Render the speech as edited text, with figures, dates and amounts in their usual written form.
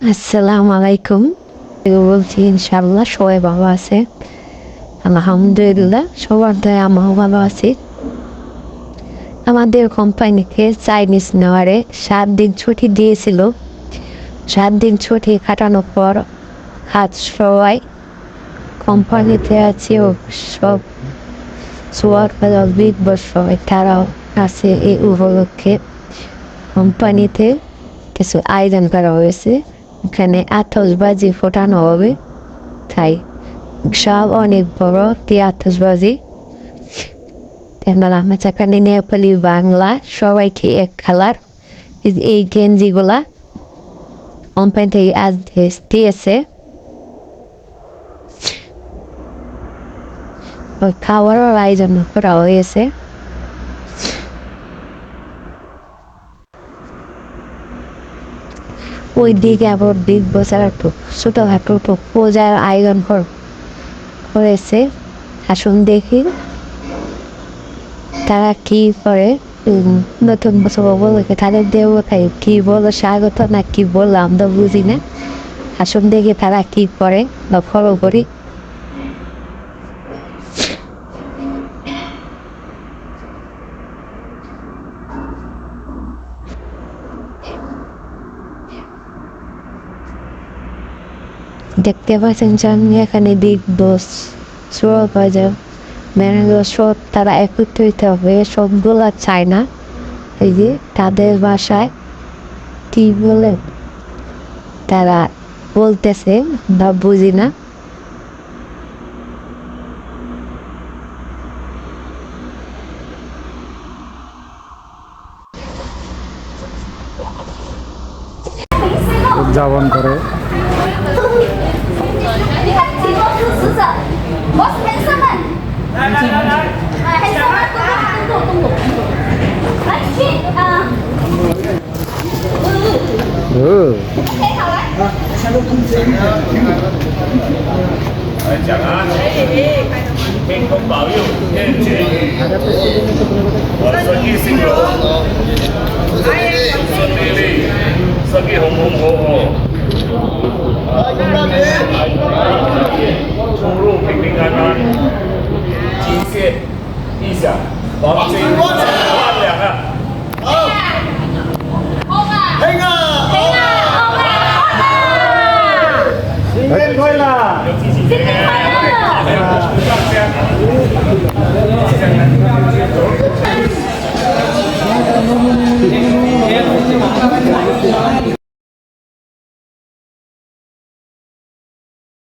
আসসালামু আলাইকুম। বলছি ইনশাআল্লাহ সবাই ভালো আছে। আলহামদুলিল্লাহ সবার দয়ায় আমিও ভালো আছি। আমাদের কোম্পানিকে চাইনিজ নেওয়ারে 7 দিন ছুটি দিয়েছিল। 7 দিন ছুটি কাটানোর পর আজ সবাই কোম্পানিতে আছে ও সব বিগ বস সবাই তারাও আছে। এই উপলক্ষে কোম্পানিতে কিছু আয়োজন করা হয়েছে। এখানে আতশবাজি ফোটানো হবে, তাই সব অনেক বড় আতশবাজি। আমরা এখানে নেপালি বাংলা সবাইকে এক কালার এই গেঞ্জিগুলা কোম্পানি থেকে আজ দিয়েছে। ওই খাওয়ারও আয়োজন করা হয়েছে। ওই দিকে আবার বিগ বসের একটু ছোটখাটো একটু পূজার আয়োজন করেছে। আসুন দেখি তারা কি করে। নতুন বছর উপলক্ষে তাদের দেবতায় কি বলো স্বাগত না কি বললো আমরা বুঝি না। আসুন দেখি তারা কি করে বা ফলো করি। দেখতে পাচ্ছেন যে এখানে বিগ বস সুপারভাইজার ম্যানেজার সব তারা একত্রিত হয়ে সবগুলা চায় না। এই যে তাদের ভাষায় কি বলে তারা বলতেছে বা বুঝি না। উদযাপন করে।